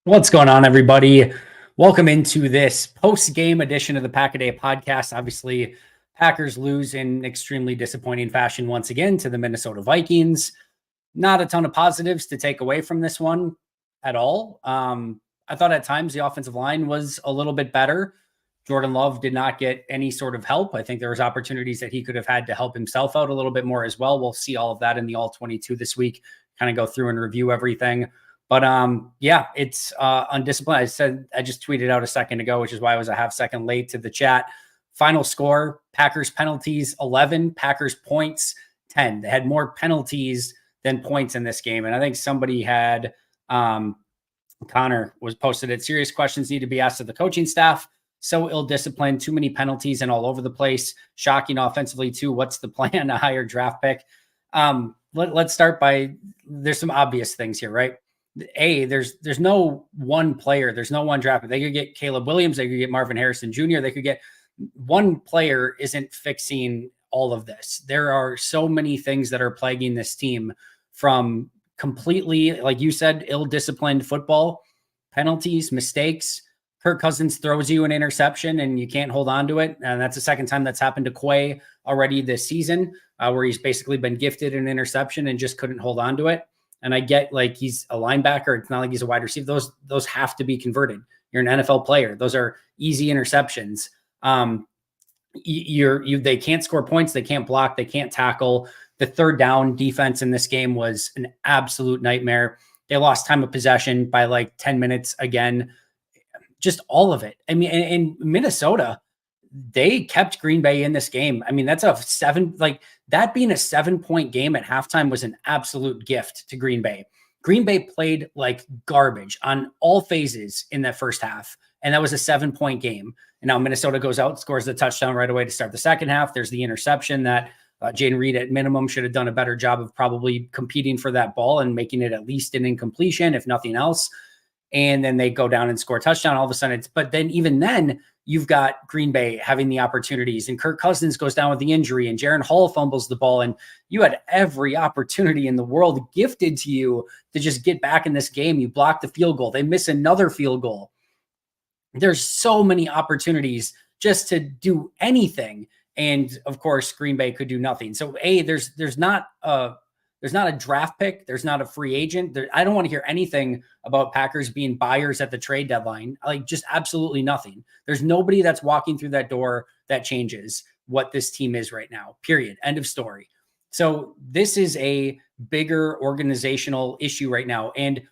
What's going on, everybody? Welcome into this post-game edition of the Pack-A-Day podcast. Obviously, Packers lose in extremely disappointing fashion once again to the Minnesota Vikings. Not a ton of positives to take away from this one at all. I thought at times the offensive line was a little bit better. Jordan Love did not get any sort of help. I think there was opportunities that he could have had to help himself out a little bit more as well. We'll see all of that in the All 22 this week, kind of go through and review everything. But yeah, it's undisciplined. I just tweeted out a second ago, which is why I was a half second late to the chat. Final score: Packers penalties 11, Packers points 10. They had more penalties than points in this game, and I think somebody had Connor was posted it. Serious questions need to be asked of the coaching staff. So ill-disciplined, too many penalties and all over the place. Shocking offensively too. What's the plan? A higher draft pick. Let's start by there's some obvious things here, right? There's no one player, there's no one draft. They could get Caleb Williams, they could get Marvin Harrison Jr., they could get one player isn't fixing all of this. There are so many things that are plaguing this team, from completely, like you said, ill-disciplined football, penalties, mistakes. Kirk Cousins throws you an interception and you can't hold on to it. And that's the second time that's happened to Quay already this season, where he's basically been gifted an interception and just couldn't hold on to it. And I get, like, he's a linebacker. It's not like he's a wide receiver. Those have to be converted. You're an NFL player. Those are easy interceptions. They can't score points. They can't block. They can't tackle. The third down defense in this game was an absolute nightmare. They lost time of possession by like 10 minutes again. Just all of it. I mean, in Minnesota, they kept Green Bay in this game. I mean, that's that being a 7-point game at halftime was an absolute gift to Green Bay. Green Bay played like garbage on all phases in that first half, and that was a 7-point game. And now Minnesota goes out, scores the touchdown right away to start the second half. There's the interception that Jayden Reed at minimum should have done a better job of probably competing for that ball and making it at least an incompletion, if nothing else. And then they go down and score a touchdown. All of a sudden, but then even then, you've got Green Bay having the opportunities, and Kirk Cousins goes down with the injury, and Jaron Hall fumbles the ball, and you had every opportunity in the world gifted to you to just get back in this game. You block the field goal. They miss another field goal. There's so many opportunities just to do anything. And of course, Green Bay could do nothing. So there's not a draft pick. There's not a free agent. I don't want to hear anything about Packers being buyers at the trade deadline. Like, just absolutely nothing. There's nobody that's walking through that door that changes what this team is right now, period. End of story. So this is a bigger organizational issue right now. And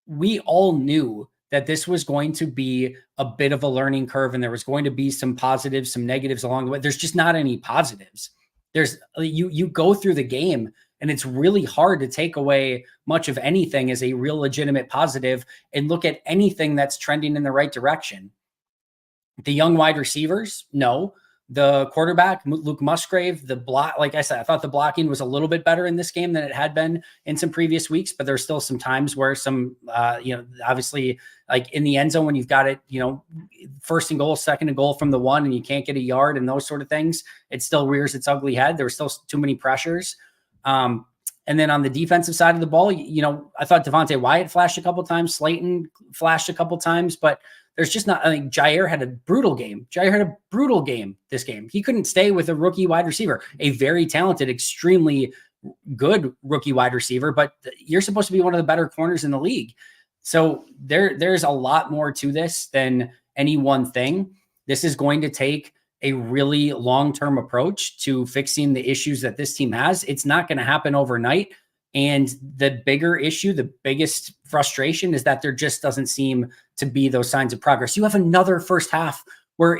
we all knew that this was going to be a bit of a learning curve, and there was going to be some positives, some negatives along the way. There's just not any positives. You go through the game, and it's really hard to take away much of anything as a real legitimate positive and look at anything that's trending in the right direction. The young wide receivers, no. The quarterback, Luke Musgrave, the block, like I said, I thought the blocking was a little bit better in this game than it had been in some previous weeks, but there's still some times where obviously, like in the end zone when you've got it, first and goal, second and goal from the one, and you can't get a yard and those sort of things, it still rears its ugly head. There were still too many pressures. And then on the defensive side of the ball, I thought Devontae Wyatt flashed a couple times, Slayton flashed a couple times, but there's just not. I think Jair had a brutal game. Jair had a brutal game this game. He couldn't stay with a rookie wide receiver, a very talented, extremely good rookie wide receiver, but you're supposed to be one of the better corners in the league. So there's a lot more to this than any one thing. This is going to take a really long-term approach to fixing the issues that this team has. It's not going to happen overnight. And the bigger issue, the biggest frustration is that there just doesn't seem to be those signs of progress. You have another first half where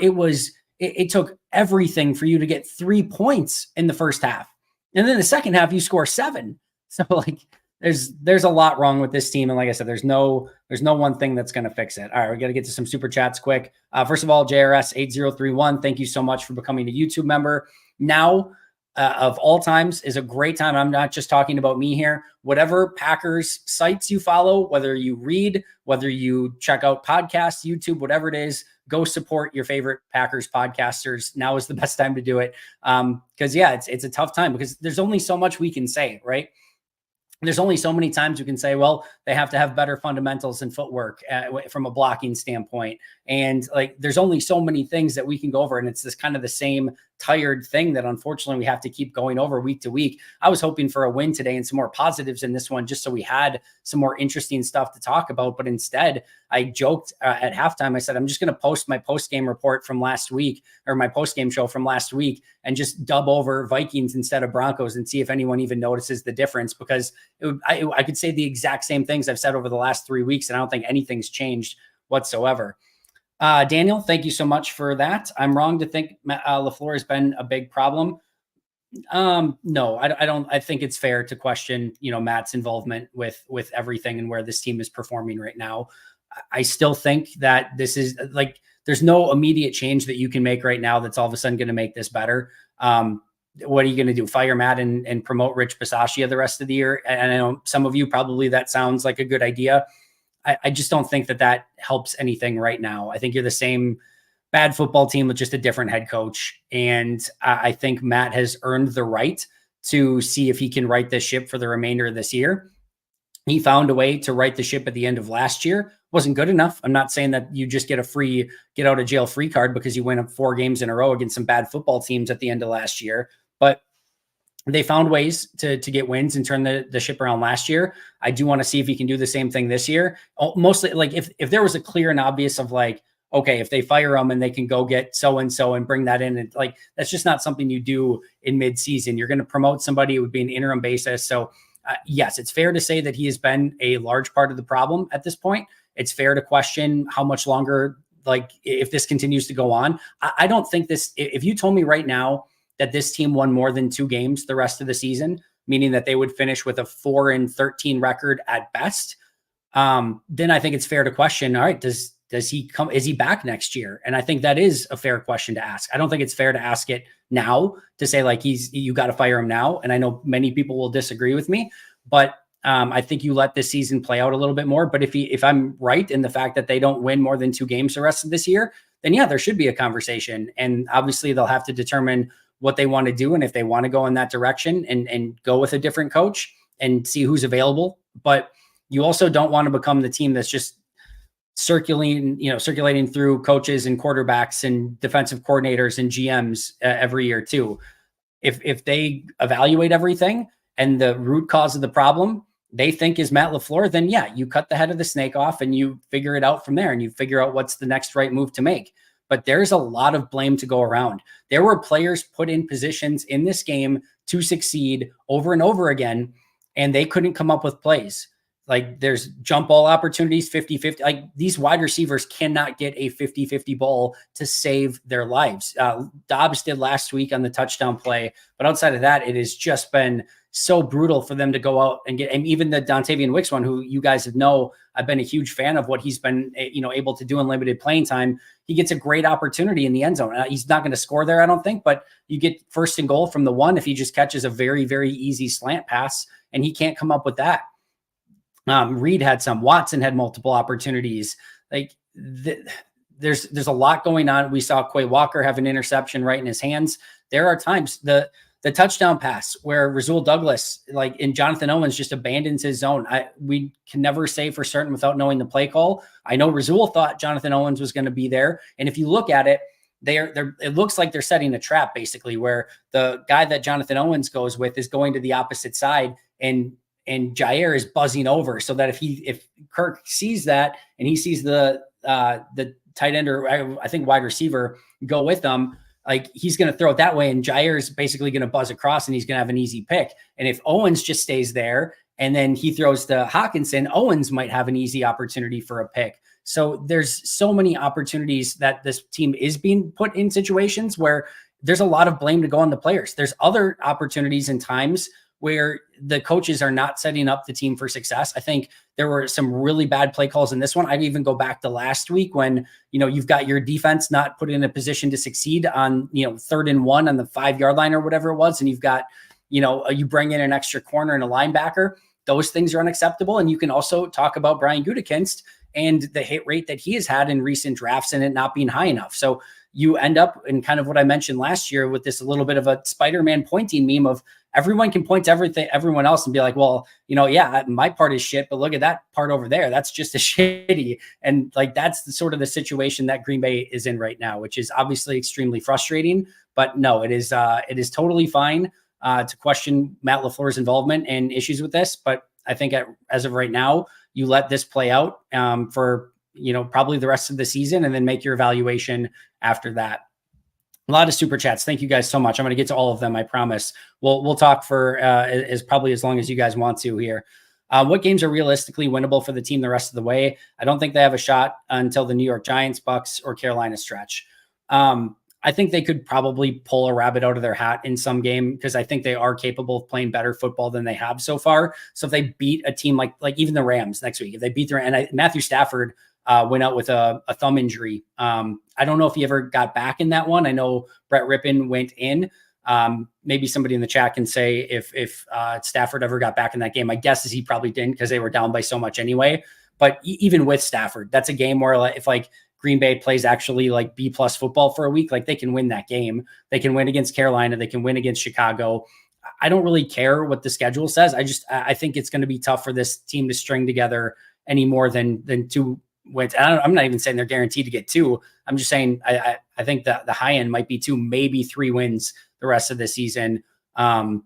it took everything for you to get 3 points in the first half. And then the second half, you score 7. So like there's a lot wrong with this team. And like I said, there's no one thing that's going to fix it. All right, we got to get to some super chats quick. First of all, JRS8031, thank you so much for becoming a YouTube member. Now, of all times is a great time. I'm not just talking about me here. Whatever Packers sites you follow, whether you read, whether you check out podcasts, YouTube, whatever it is, go support your favorite Packers podcasters. Now is the best time to do it. Because it's a tough time because there's only so much we can say, right? there's only so many times you can say, well, they have to have better fundamentals and footwork from a blocking standpoint. And like, there's only so many things that we can go over. And it's this kind of the same tired thing that unfortunately we have to keep going over week to week. I was hoping for a win today and some more positives in this one, just so we had some more interesting stuff to talk about. But instead, I joked at halftime. I said, I'm just going to post my post-game report from last week, or my post-game show from last week, and just dub over Vikings instead of Broncos and see if anyone even notices the difference, because I could say the exact same things I've said over the last 3 weeks, and I don't think anything's changed whatsoever. Daniel, thank you so much for that. I'm wrong to think LaFleur has been a big problem. No, I don't. I think it's fair to question, Matt's involvement with everything and where this team is performing right now. I still think that this is like, there's no immediate change that you can make right now that's all of a sudden going to make this better. What are you going to do? Fire Matt and promote Rich Bisaccia the rest of the year? And I know some of you probably that sounds like a good idea. I just don't think that helps anything right now. I think you're the same bad football team with just a different head coach. And I think Matt has earned the right to see if he can right this ship for the remainder of this year. He found a way to right the ship at the end of last year. Wasn't good enough. I'm not saying that you just get a free get out of jail free card because you win up 4 games in a row against some bad football teams at the end of last year, but they found ways to get wins and turn the ship around last year. I do want to see if he can do the same thing this year. Mostly, like, if there was a clear and obvious of like, okay, if they fire him and they can go get so-and-so and bring that in, and like, that's just not something you do in mid-season. You're going to promote somebody. It would be an interim basis. So yes, it's fair to say that he has been a large part of the problem at this point. It's fair to question how much longer, like, if this continues to go on. I don't think this, if you told me right now that this team won more than 2 games the rest of the season, meaning that they would finish with a 4-13 record at best, then I think it's fair to question, all right, does he come, is he back next year? And I think that is a fair question to ask. I don't think it's fair to ask it now, to say like, you got to fire him now. And I know many people will disagree with me, but I think you let this season play out a little bit more. But if I'm right in the fact that they don't win more than 2 games the rest of this year, then yeah, there should be a conversation. And obviously they'll have to determine what they want to do, and if they want to go in that direction and go with a different coach and see who's available. But you also don't want to become the team that's just circulating through coaches and quarterbacks and defensive coordinators and GMs every year too. If they evaluate everything and the root cause of the problem they think is Matt LaFleur, then yeah, you cut the head of the snake off and you figure it out from there, and you figure out what's the next right move to make. But there's a lot of blame to go around. There were players put in positions in this game to succeed over and over again, and they couldn't come up with plays. Like, there's jump ball opportunities, 50-50. Like, these wide receivers cannot get a 50-50 ball to save their lives. Dobbs did last week on the touchdown play, but outside of that, it has just been so brutal for them to go out and get, and even the Dontavian Wicks one, who you guys know, I've been a huge fan of what he's been, able to do in limited playing time. He gets a great opportunity in the end zone. He's not going to score there, I don't think, but you get 1st and goal from the 1 if he just catches a very, very easy slant pass, and he can't come up with that. Reed had some. Watson had multiple opportunities. Like, there's a lot going on. We saw Quay Walker have an interception right in his hands. There are times the touchdown pass where Rasul Douglas, and Jonathan Owens just abandons his zone. We can never say for certain without knowing the play call. I know Rasul thought Jonathan Owens was going to be there, and if you look at it, it looks like they're setting a trap, basically, where the guy that Jonathan Owens goes with is going to the opposite side, and Jair is buzzing over, so that if Kirk sees that and he sees the tight end, or I think wide receiver, go with them, like, he's going to throw it that way, and Jair is basically going to buzz across and he's going to have an easy pick. And if Owens just stays there and then he throws to Hawkinson, Owens might have an easy opportunity for a pick. So there's so many opportunities that this team is being put in situations where there's a lot of blame to go on the players. There's other opportunities and times where the coaches are not setting up the team for success. I think there were some really bad play calls in this one. I'd even go back to last week when, you've got your defense not put in a position to succeed on, 3rd and 1 on the 5-yard line or whatever it was. And you've got, you bring in an extra corner and a linebacker. Those things are unacceptable. And you can also talk about Brian Gutekunst and the hit rate that he has had in recent drafts and it not being high enough. So you end up in kind of what I mentioned last year with this a little bit of a Spider-Man pointing meme of everyone can point to everyone else and be like, well, yeah, my part is shit, but look at that part over there. That's just as shitty. And like, that's sort of the situation that Green Bay is in right now, which is obviously extremely frustrating, but no, it is totally fine to question Matt LaFleur's involvement and issues with this. But I think as of right now, you let this play out for, probably the rest of the season, and then make your evaluation after that. A lot of super chats. Thank you guys so much. I'm going to get to all of them. I promise. We'll talk for probably as long as you guys want to here. What games are realistically winnable for the team the rest of the way? I don't think they have a shot until the New York Giants, Bucks, or Carolina stretch. I think they could probably pull a rabbit out of their hat in some game, because I think they are capable of playing better football than they have so far. So if they beat a team like even the Rams next week, if they beat Matthew Stafford went out with a thumb injury. I don't know if he ever got back in that one. I know Brett Rippon went in. Maybe somebody in the chat can say if Stafford ever got back in that game. My guess is he probably didn't, because they were down by so much anyway. But even with Stafford, that's a game where if Green Bay plays actually like B+ football for a week, like they can win that game. They can win against Carolina. They can win against Chicago. I don't really care what the schedule says. I think it's going to be tough for this team to string together any more than 2 wins. I'm not even saying they're guaranteed to get 2. I'm just saying I think that the high end might be 2, maybe 3 wins the rest of the season. And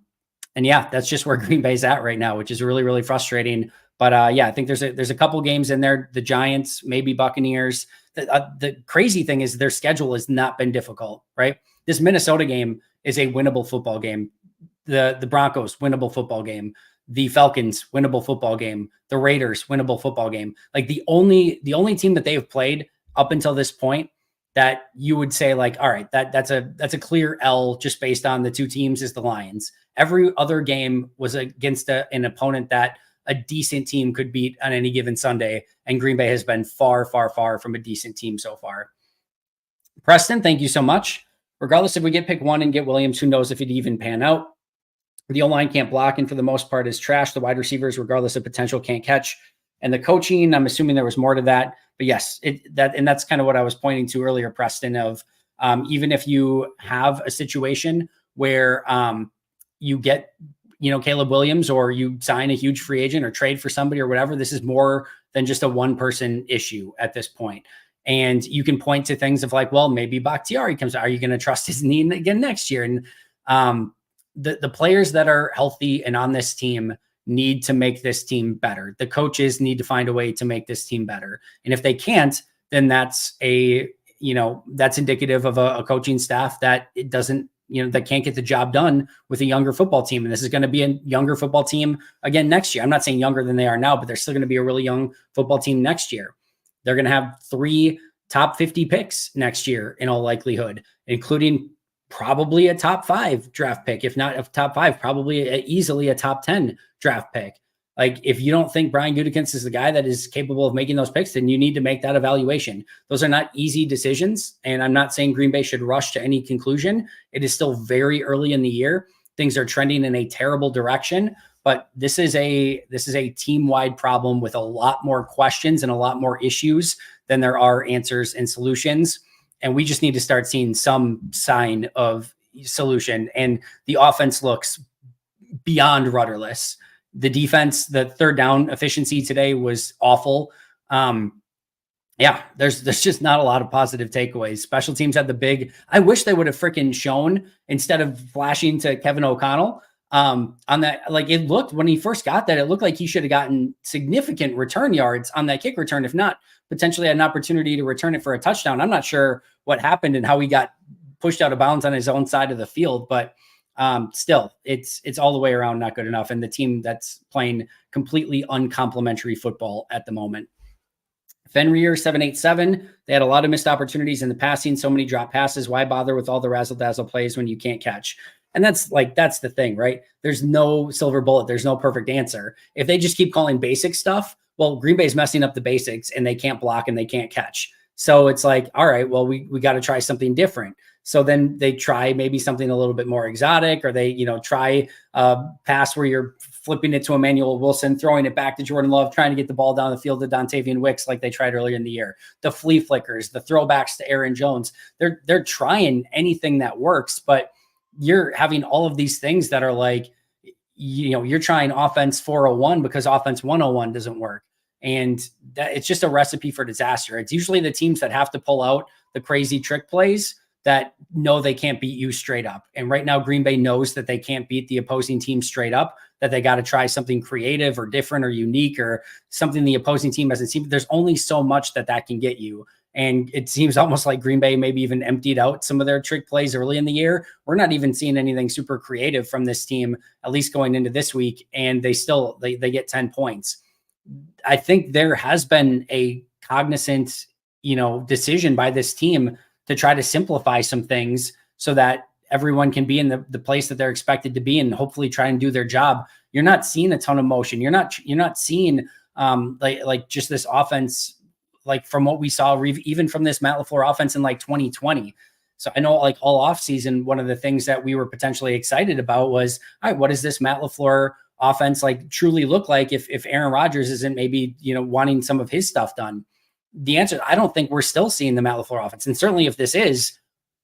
yeah, that's just where Green Bay's at right now, which is really, really frustrating. But yeah, I think there's a couple games in there. The Giants, maybe Buccaneers. The crazy thing is their schedule has not been difficult, right? This Minnesota game is a winnable football game. The Broncos, winnable football game. The Falcons, winnable football game. The Raiders, winnable football game. Like the only team that they've played up until this point that you would say like, all right, that's a clear L just based on the 2 teams is the Lions. Every other game was against an opponent that a decent team could beat on any given Sunday. And Green Bay has been far, far, far from a decent team so far. Preston, thank you so much. Regardless if we get pick 1 and get Williams, who knows if it'd even pan out. The O-line can't block, and for the most part is trash. The wide receivers, regardless of potential, can't catch. And the coaching, I'm assuming there was more to that. But yes, that's kind of what I was pointing to earlier, Preston, of even if you have a situation where you get Caleb Williams, or you sign a huge free agent or trade for somebody or whatever, this is more than just a one-person issue at this point. And you can point to things of like, well, maybe Bakhtiari comes out. Are you going to trust his knee again next year? And the players that are healthy and on this team need to make this team better. The coaches need to find a way to make this team better. And if they can't, then that's that's indicative of a coaching staff that it doesn't, that can't get the job done with a younger football team. And this is going to be a younger football team again next year. I'm not saying younger than they are now, but they're still going to be a really young football team next year. They're going to have 3 top 50 picks next year in all likelihood, including probably a top 5 draft pick. If not a top 5, probably easily a top 10 draft pick. Like, if you don't think Brian Gutekunst is the guy that is capable of making those picks, then you need to make that evaluation. Those are not easy decisions. And I'm not saying Green Bay should rush to any conclusion. It is still very early in the year. Things are trending in a terrible direction, but this is a team-wide problem with a lot more questions and a lot more issues than there are answers and solutions. And we just need to start seeing some sign of solution. And the offense looks beyond rudderless. The defense, the third down efficiency today was awful. Yeah, there's just not a lot of positive takeaways. Special teams had the big, I wish they would have freaking shown, instead of flashing to Kevin O'Connell on that. Like, it looked, when he first got that, it looked like he should have gotten significant return yards on that kick return. If not, potentially had an opportunity to return it for a touchdown. I'm not sure what happened and how he got pushed out of bounds on his own side of the field, but still, it's all the way around not good enough. And the team that's playing completely uncomplimentary football at the moment. Fenrir 787, they had a lot of missed opportunities in the passing, so many drop passes. Why bother with all the razzle dazzle plays when you can't catch? And that's the thing, right? There's no silver bullet. There's no perfect answer. If they just keep calling basic stuff, well, Green Bay's messing up the basics and they can't block and they can't catch. So it's like, all right, well, we got to try something different. So then they try maybe something a little bit more exotic, or they, try a pass where you're flipping it to Emmanuel Wilson, throwing it back to Jordan Love, trying to get the ball down the field to Dontavian Wicks like they tried earlier in the year. The flea flickers, the throwbacks to Aaron Jones. They're trying anything that works, but you're having all of these things that are like, you're trying offense 401 because offense 101 doesn't work. And that it's just a recipe for disaster. It's usually the teams that have to pull out the crazy trick plays that know they can't beat you straight up. And right now, Green Bay knows that they can't beat the opposing team straight up, that they got to try something creative or different or unique or something the opposing team hasn't seen. There's only so much that can get you. And it seems almost like Green Bay maybe even emptied out some of their trick plays early in the year. We're not even seeing anything super creative from this team, at least going into this week. And they get 10 points. I think there has been a cognizant, decision by this team to try to simplify some things so that everyone can be in the place that they're expected to be and hopefully try and do their job. You're not seeing a ton of motion. You're not seeing like just this offense, like from what we saw, even from this Matt LaFleur offense in like 2020. So I know like all offseason, one of the things that we were potentially excited about was, all right, what does this Matt LaFleur offense like truly look like if Aaron Rodgers isn't maybe, wanting some of his stuff done? The answer, I don't think we're still seeing the Matt LaFleur offense. And certainly if this is,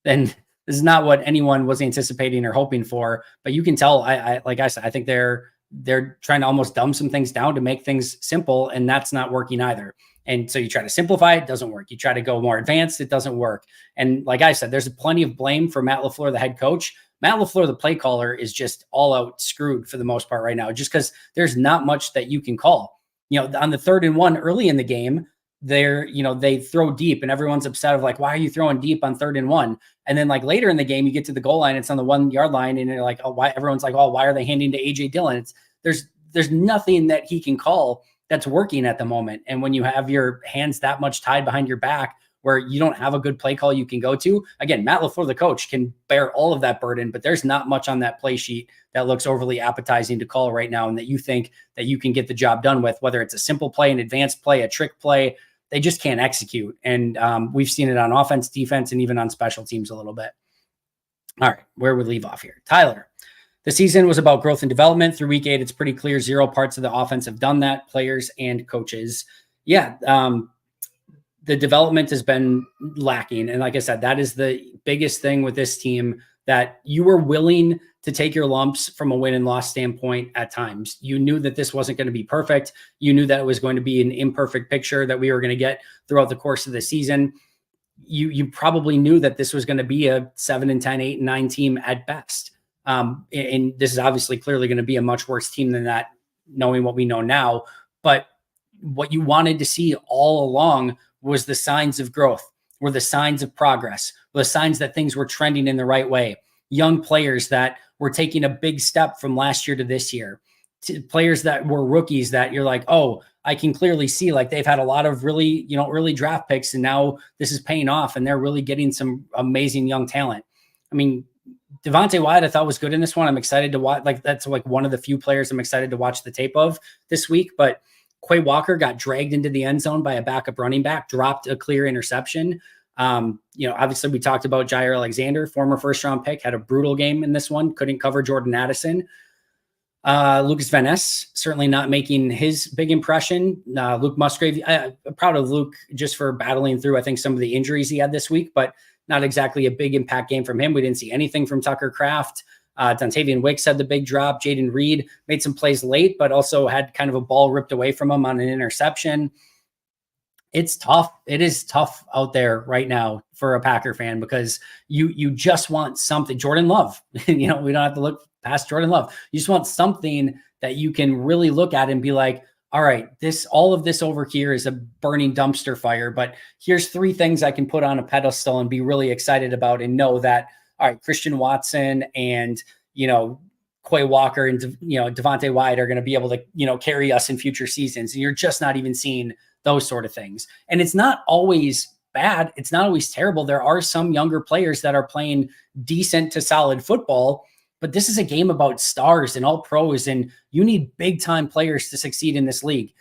then this is not what anyone was anticipating or hoping for. But you can tell, like I said, I think they're trying to almost dumb some things down to make things simple, and that's not working either. And so you try to simplify, it doesn't work. You try to go more advanced, it doesn't work. And like I said, there's plenty of blame for Matt LaFleur, the head coach. Matt LaFleur, the play caller, is just all out screwed for the most part right now, just because there's not much that you can call. On the 3rd and 1 early in the game, they throw deep and everyone's upset of like, why are you throwing deep on 3rd and 1? And then like later in the game, you get to the goal line, it's on the 1 yard line, and you're like, oh, why? Everyone's like, oh, why are they handing to AJ Dillon? There's nothing that he can call that's working at the moment. And when you have your hands that much tied behind your back, where you don't have a good play call you can go to, again, Matt LaFleur, the coach, can bear all of that burden, but there's not much on that play sheet that looks overly appetizing to call right now, and that you think that you can get the job done with, whether it's a simple play, an advanced play, a trick play. They just can't execute. And we've seen it on offense, defense, and even on special teams a little bit. All right, where we leave off here. Tyler, the season was about growth and development. Through week 8, it's pretty clear 0 parts of the offense have done that, players and coaches. Yeah, the development has been lacking. And like I said, that is the biggest thing with this team, that you were willing to take your lumps from a win and loss standpoint at times. You knew that this wasn't going to be perfect. You knew that it was going to be an imperfect picture that we were going to get throughout the course of the season. You probably knew that this was going to be a 7-10, 8-9 team at best. And this is obviously clearly going to be a much worse team than that, knowing what we know now. But what you wanted to see all along was the signs of growth, were the signs of progress, were the signs that things were trending in the right way. Young players that were taking a big step from last year to this year, to players that were rookies that you're like, oh, I can clearly see like they've had a lot of really, early draft picks, and now this is paying off and they're really getting some amazing young talent. I mean, Devontae Wyatt, I thought was good in this one. I'm excited to watch. Like, that's like one of the few players I'm excited to watch the tape of this week. But Quay Walker got dragged into the end zone by a backup running back, dropped a clear interception. Obviously we talked about Jair Alexander, former 1st-round pick, had a brutal game in this one, couldn't cover Jordan Addison. Lucas Van Ness certainly not making his big impression. Luke Musgrave, I'm proud of Luke just for battling through, I think, some of the injuries he had this week, but not exactly a big impact game from him. We didn't see anything from Tucker Kraft. Dontavian Wicks had the big drop. Jaden Reed made some plays late, but also had kind of a ball ripped away from him on an interception. It's tough. It is tough out there right now for a Packer fan, because you just want something. Jordan Love, we don't have to look past Jordan Love. You just want something that you can really look at and be like, all right, all of this over here is a burning dumpster fire, but here's 3 things I can put on a pedestal and be really excited about, and know that, all right, Christian Watson and, Quay Walker and, Devontae Wyatt are going to be able to, carry us in future seasons. And you're just not even seeing those sort of things. And it's not always bad. It's not always terrible. There are some younger players that are playing decent to solid football, but this is a game about stars and all pros, and you need big time players to succeed in this league.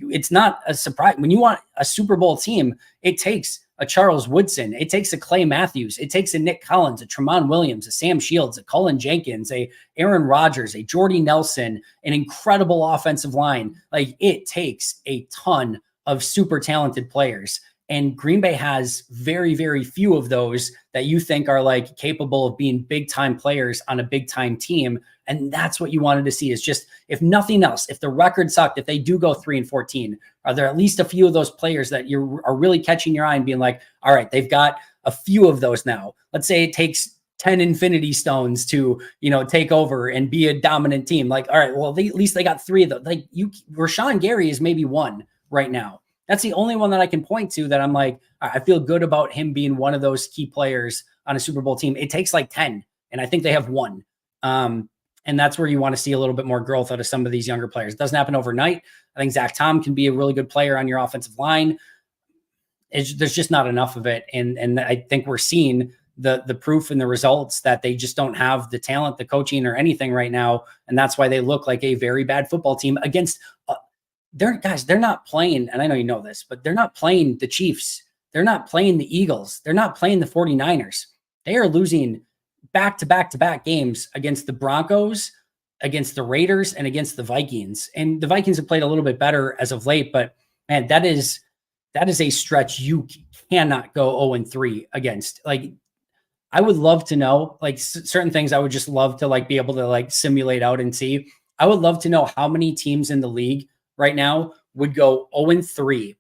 It's not a surprise. When you want a Super Bowl team, it takes a Charles Woodson, it takes a Clay Matthews, it takes a Nick Collins, a Tramon Williams, a Sam Shields, a Cullen Jenkins, a Aaron Rodgers, a Jordy Nelson, an incredible offensive line. Like, it takes a ton of super talented players. And Green Bay has very, very few of those that you think are like capable of being big time players on a big time team. And that's what you wanted to see, is just, if nothing else, if the record sucked, if they do go 3-14, are there at least a few of those players that you are really catching your eye and being like, all right, they've got a few of those now. Let's say it takes 10 Infinity Stones to, take over and be a dominant team. Like, all right, well, at least they got 3 of them. Like, Rashawn Gary is maybe 1 right now. That's the only one that I can point to that I'm like, I feel good about him being one of those key players on a Super Bowl team. It takes like 10, and I think they have 1. And that's where you want to see a little bit more growth out of some of these younger players. It doesn't happen overnight. I think Zach Tom can be a really good player on your offensive line. There's just not enough of it. And I think we're seeing the proof and the results that they just don't have the talent, the coaching, or anything right now. And that's why they look like a very bad football team against they're not playing. And I know you know this, but they're not playing the Chiefs. They're not playing the Eagles. They're not playing the 49ers. They are losing back-to-back games against the Broncos, against the Raiders, and against the Vikings. And the Vikings have played a little bit better as of late, but man, that is a stretch you cannot go 0-3 against. Like, I would love to know, like, certain things I would just love to like be able to like simulate out and see. I would love to know how many teams in the league right now would go 0-3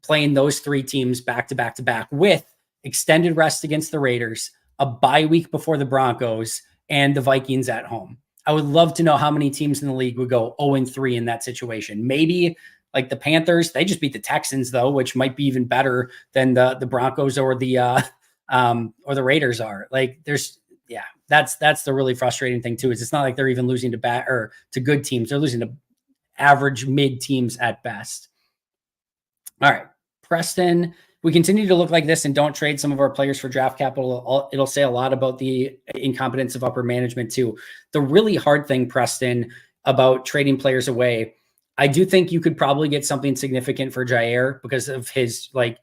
playing those 3 teams back to back with extended rest against the Raiders, a bye week before the Broncos, and the Vikings at home. I would love to know how many teams in the league would go 0-3 in that situation. Maybe like the Panthers, they just beat the Texans though, which might be even better than the Broncos or the Raiders are. Like, that's the really frustrating thing too, is it's not like they're even losing to good teams. They're losing to average mid teams at best. All right, Preston, we continue to look like this and don't trade some of our players for draft capital. It'll say a lot about the incompetence of upper management too. The really hard thing, Preston, about trading players away, I do think you could probably get something significant for Jair because of his, like,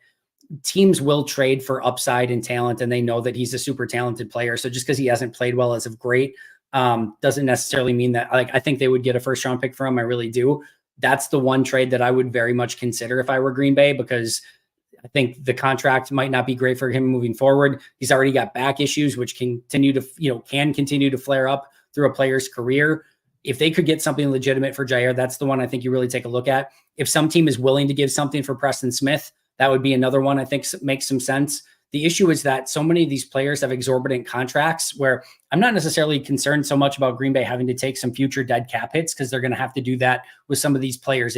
teams will trade for upside and talent, and they know that he's a super talented player. So just because he hasn't played well as of great doesn't necessarily mean that, like, I think they would get a first round pick for him. I really do. That's the one trade that I would very much consider if I were Green Bay, because I think the contract might not be great for him moving forward. He's already got back issues, which can continue to flare up through a player's career. If they could get something legitimate for Jair, that's the one I think you really take a look at. If some team is willing to give something for Preston Smith, that would be another one I think makes some sense. The issue is that so many of these players have exorbitant contracts, where I'm not necessarily concerned so much about Green Bay having to take some future dead cap hits, because they're going to have to do that with some of these players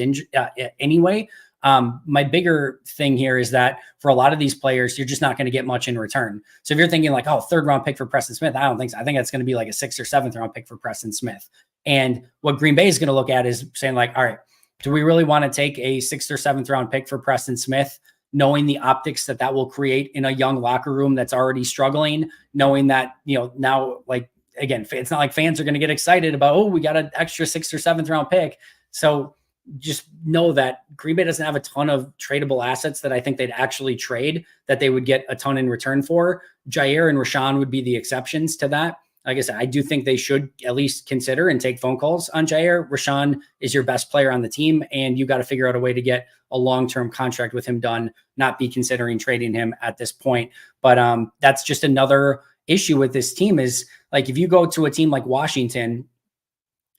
anyway. My bigger thing here is that for a lot of these players, you're just not going to get much in return. So if you're thinking like, oh, 3rd round pick for Preston Smith, I don't think so. I think that's going to be like a 6th or 7th round pick for Preston Smith. And what Green Bay is going to look at is saying like, all right, do we really want to take a 6th or 7th round pick for Preston Smith, knowing the optics that will create in a young locker room that's already struggling, knowing that, now, like, again, it's not like fans are going to get excited about, oh, we got an extra 6th or 7th round pick. So just know that Green Bay doesn't have a ton of tradable assets that I think they'd actually trade that they would get a ton in return for. Jair and Rashawn would be the exceptions to that. Like I said, I do think they should at least consider and take phone calls on Jair. Rashawn is your best player on the team, and you got to figure out a way to get a long-term contract with him done, not be considering trading him at this point. But that's just another issue with this team is, like, if you go to a team like Washington,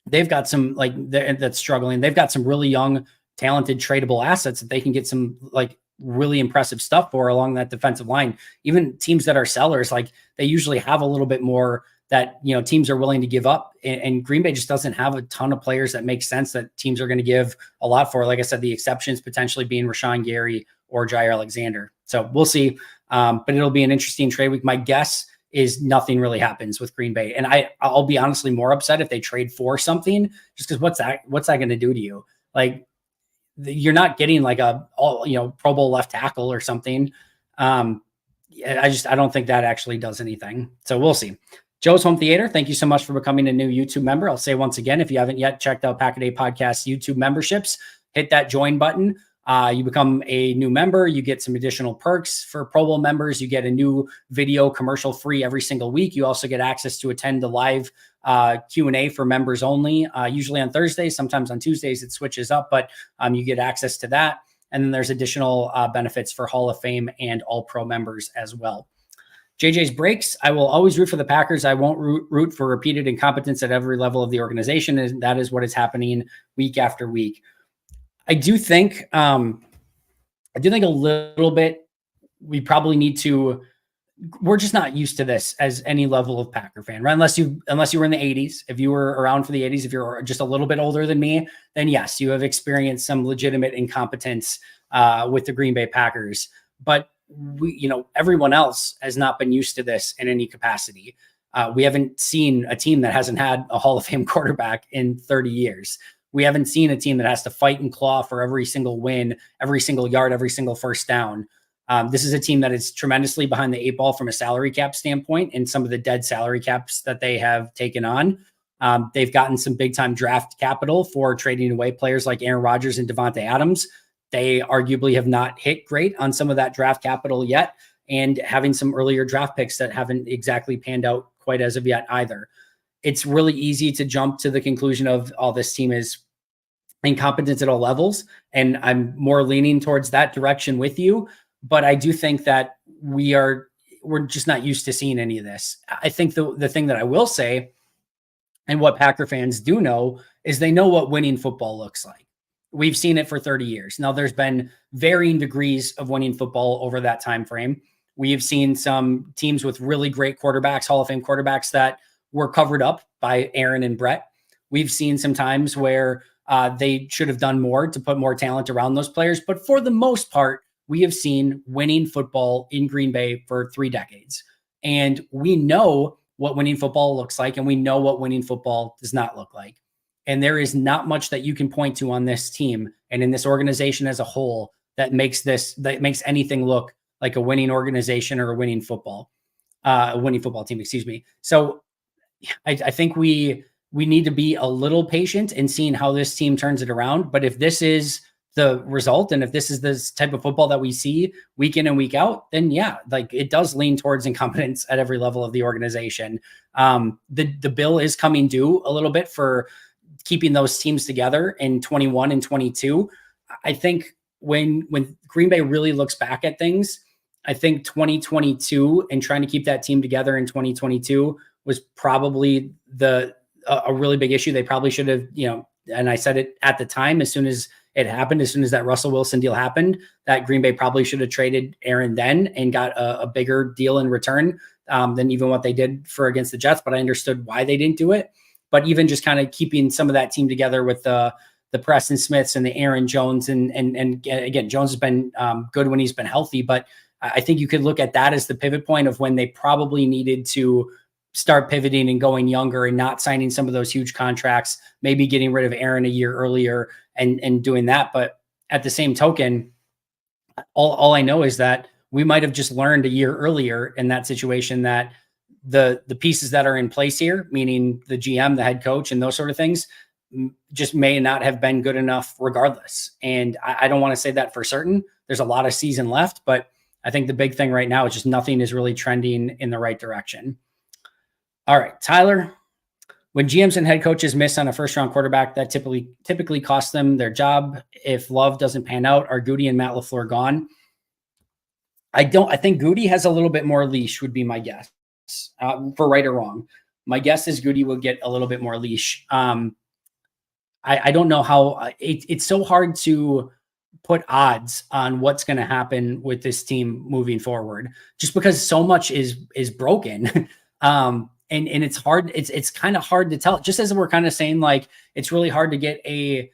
they've got some, like, that's struggling. They've got some really young, talented, tradable assets that they can get some, like, really impressive stuff for along that defensive line. Even teams that are sellers, like, they usually have a little bit more that, teams are willing to give up. And Green Bay just doesn't have a ton of players that make sense that teams are going to give a lot for. Like I said, the exceptions potentially being Rashawn Gary or Jair Alexander. So we'll see. But it'll be an interesting trade week. My guess is nothing really happens with Green Bay. And I'll be honestly more upset if they trade for something, just because what's that going to do to you? Like, you're not getting like a Pro Bowl left tackle or something. I don't think that actually does anything. So we'll see. Joe's Home Theater, thank you so much for becoming a new YouTube member. I'll say once again, if you haven't yet checked out Pack a Day Podcast YouTube memberships, hit that join button. You become a new member. You get some additional perks for Pro Bowl members. You get a new video commercial free every single week. You also get access to attend the live Q&A for members only, usually on Thursdays. Sometimes on Tuesdays it switches up, but you get access to that. And then there's additional benefits for Hall of Fame and All-Pro members as well. JJ's breaks. I will always root for the Packers. I won't root for repeated incompetence at every level of the organization. And that is what is happening week after week. I do think a little bit, we probably need to, we're just not used to this as any level of Packer fan, right? Unless you were in the 80s. If you were around for the 80s, if you're just a little bit older than me, then yes, you have experienced some legitimate incompetence with the Green Bay Packers. But everyone else has not been used to this in any capacity. We haven't seen a team that hasn't had a Hall of Fame quarterback in 30 years. We haven't seen a team that has to fight and claw for every single win, every single yard, every single first down. This is a team that is tremendously behind the 8 ball from a salary cap standpoint and some of the dead salary caps that they have taken on. They've gotten some big time draft capital for trading away players like Aaron Rodgers and Devontae Adams. They arguably have not hit great on some of that draft capital yet, and having some earlier draft picks that haven't exactly panned out quite as of yet either. It's really easy to jump to the conclusion of all this team is incompetent at all levels. And I'm more leaning towards that direction with you. But I do think that we're just not used to seeing any of this. I think the thing that I will say, and what Packer fans do know, is they know what winning football looks like. We've seen it for 30 years. Now, there's been varying degrees of winning football over that time frame. We have seen some teams with really great quarterbacks, Hall of Fame quarterbacks, that were covered up by Aaron and Brett. We've seen some times where they should have done more to put more talent around those players. But for the most part, we have seen winning football in Green Bay for 3 decades. And we know what winning football looks like, and we know what winning football does not look like. And there is not much that you can point to on this team and in this organization as a whole that makes anything look like a winning organization or a winning football team, excuse me. So I think we need to be a little patient in seeing how this team turns it around. But if this is the result, and if this is this type of football that we see week in and week out, then yeah, like it does lean towards incompetence at every level of the organization. The bill is coming due a little bit for keeping those teams together in 21 and 22. I think when Green Bay really looks back at things, I think 2022 and trying to keep that team together in 2022 was probably a really big issue. They probably should have, and I said it at the time, as soon as it happened, as soon as that Russell Wilson deal happened, that Green Bay probably should have traded Aaron then and got a bigger deal in return than even what they did for against the Jets. But I understood why they didn't do it. But even just kind of keeping some of that team together with the Preston Smiths and the Aaron Jones, and again, Jones has been good when he's been healthy. But I think you could look at that as the pivot point of when they probably needed to start pivoting and going younger and not signing some of those huge contracts, maybe getting rid of Aaron a year earlier and doing that. But at the same token, all I know is that we might have just learned a year earlier in that situation that the pieces that are in place here, meaning the GM, the head coach, and those sort of things, just may not have been good enough regardless. And I don't want to say that for certain. There's a lot of season left, but I think the big thing right now is just nothing is really trending in the right direction. All right, Tyler, when GMs and head coaches miss on a first-round quarterback, that typically costs them their job. If Love doesn't pan out, are Goody and Matt LaFleur gone? I think Goody has a little bit more leash, would be my guess, for right or wrong. My guess is Goody will get a little bit more leash. I don't know how it's so hard to put odds on what's going to happen with this team moving forward, just because so much is broken. And it's hard. It's kind of hard to tell, just as we're kind of saying, like, it's really hard to get a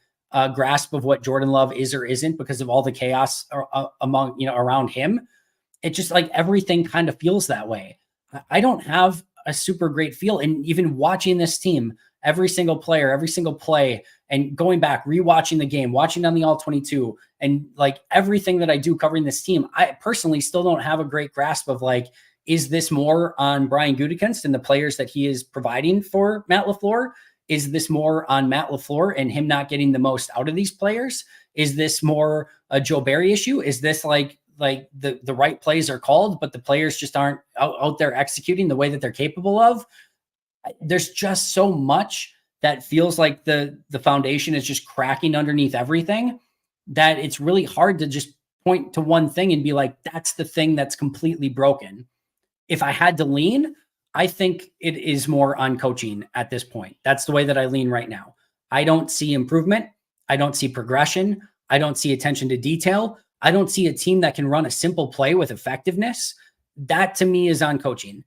grasp of what Jordan Love is or isn't because of all the chaos around him. It's just like everything kind of feels that way. I don't have a super great feel. And even watching this team, every single player, every single play, and going back, rewatching the game, watching on the All 22, and like everything that I do covering this team, I personally still don't have a great grasp of, like, is this more on Brian Gutekunst and the players that he is providing for Matt LaFleur? Is this more on Matt LaFleur and him not getting the most out of these players? Is this more a Joe Barry issue? Is this like the right plays are called, but the players just aren't out there executing the way that they're capable of? There's just so much that feels like the foundation is just cracking underneath everything that it's really hard to just point to one thing and be like, that's the thing that's completely broken. If I had to lean, I think it is more on coaching at this point. That's the way that I lean right now. I don't see improvement. I don't see progression. I don't see attention to detail. I don't see a team that can run a simple play with effectiveness. That to me is on coaching.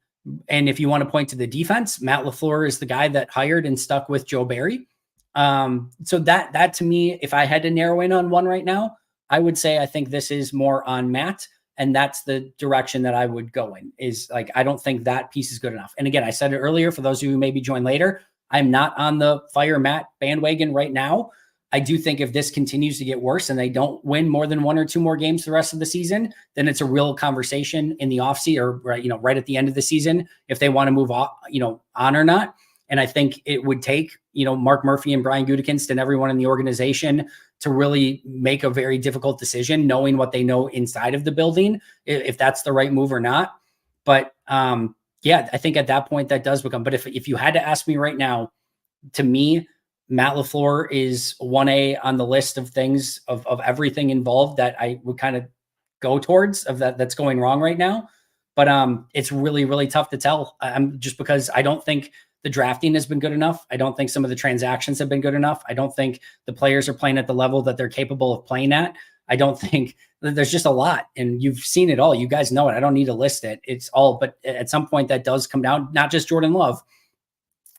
And if you want to point to the defense, Matt LaFleur is the guy that hired and stuck with Joe Barry. So that to me, if I had to narrow in on one right now, I would say I think this is more on Matt. And that's the direction that I would go in, is like, I don't think that piece is good enough. And again, I said it earlier, for those of you who maybe join later, I'm not on the fire Matt bandwagon right now. I do think if this continues to get worse and they don't win more than 1 or 2 more games the rest of the season, then it's a real conversation in the offseason, or right at the end of the season, if they want to move on or not. And I think it would take, Mark Murphy and Brian Gutekunst and everyone in the organization to really make a very difficult decision, knowing what they know inside of the building, if that's the right move or not. But yeah, I think at that point that does become, but if you had to ask me right now, to me, Matt LaFleur is 1A on the list of things of everything involved that I would kind of go towards of that's going wrong right now. But it's really, really tough to tell. Just because I don't think the drafting has been good enough. I don't think some of the transactions have been good enough. I don't think the players are playing at the level that they're capable of playing at. I don't think there's just a lot, and you've seen it all. You guys know it. I don't need to list it. It's all, but at some point that does come down, not just Jordan Love.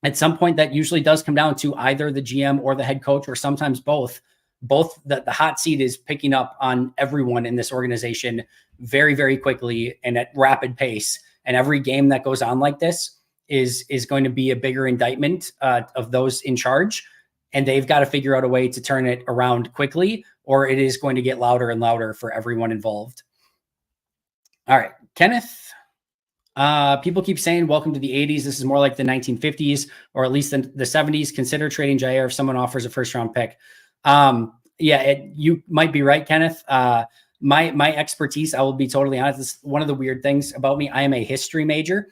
At some point that usually does come down to either the GM or the head coach, or sometimes both. The hot seat is picking up on everyone in this organization very, very quickly and at rapid pace. And every game that goes on like this is going to be a bigger indictment of those in charge. And they've got to figure out a way to turn it around quickly, or it is going to get louder and louder for everyone involved. All right, Kenneth. People keep saying, welcome to the 80s. This is more like the 1950s, or at least the 70s. Consider trading Jair if someone offers a first-round pick. You might be right, Kenneth. My expertise, I will be totally honest, this is one of the weird things about me. I am a history major.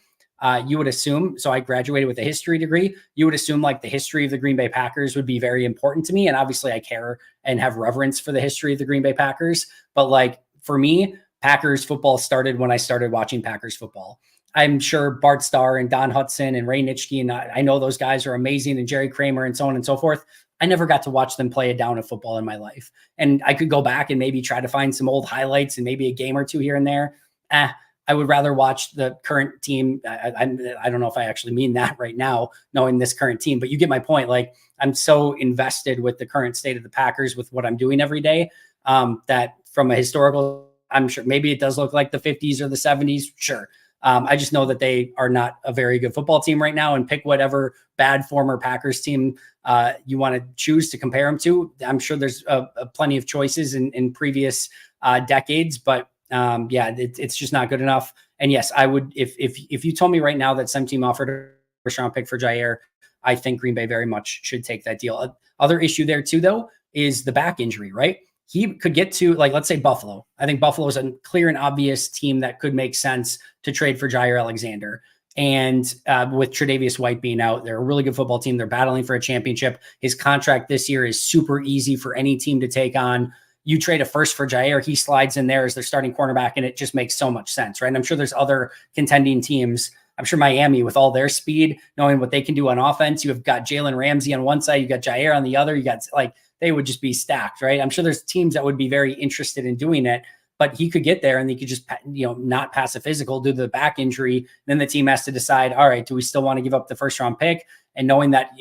You would assume, so I graduated with a history degree. You would assume like the history of the Green Bay Packers would be very important to me. And obviously I care and have reverence for the history of the Green Bay Packers. But like for me, Packers football started when I started watching Packers football. I'm sure Bart Starr and Don Hudson and Ray Nitschke, and I know those guys are amazing, and Jerry Kramer and so on and so forth. I never got to watch them play a down of football in my life. And I could go back and maybe try to find some old highlights and maybe a game or two here and there. I would rather watch the current team. I don't know if I actually mean that right now, knowing this current team, but you get my point. Like, I'm so invested with the current state of the Packers with what I'm doing every day, that from a historical, I'm sure maybe it does look like the 50s or the 70s. Sure. I just know that they are not a very good football team right now, and pick whatever bad former Packers team you want to choose to compare them to. I'm sure there's plenty of choices in previous decades, but it's just not good enough. And yes, I would, if you told me right now that some team offered a first round pick for Jair, I think Green Bay very much should take that deal. Other issue there too, though, is the back injury, right? He could get to, like, let's say Buffalo. I think Buffalo is a clear and obvious team that could make sense to trade for Jair Alexander. And with Tre'Davious White being out, they're a really good football team. They're battling for a championship. His contract this year is super easy for any team to take on. You trade a first for Jair, he slides in there as their starting cornerback, and it just makes so much sense, right? And I'm sure there's other contending teams. I'm sure Miami, with all their speed, knowing what they can do on offense, you have got Jalen Ramsey on one side, you got Jair on the other, you got they would just be stacked, right? I'm sure there's teams that would be very interested in doing it, but he could get there and they could just, not pass a physical due to the back injury. Then the team has to decide, all right, do we still want to give up the first round pick? And knowing that,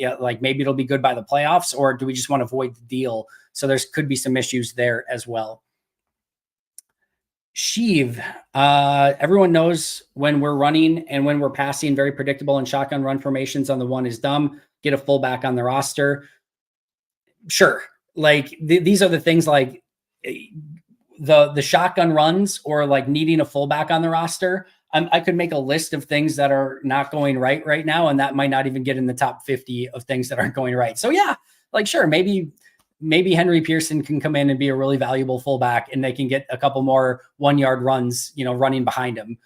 maybe it'll be good by the playoffs, or do we just want to avoid the deal? So there's could be some issues there as well. Sheev, everyone knows when we're running and when we're passing, very predictable, and shotgun run formations on the one is dumb. Get a fullback on the roster. Sure. These are the things, like the shotgun runs, or like needing a fullback on the roster. I could make a list of things that are not going right now, and that might not even get in the top 50 of things that aren't going right. So yeah, sure, maybe Henry Pearson can come in and be a really valuable fullback, and they can get a couple more 1 yard runs, running behind him.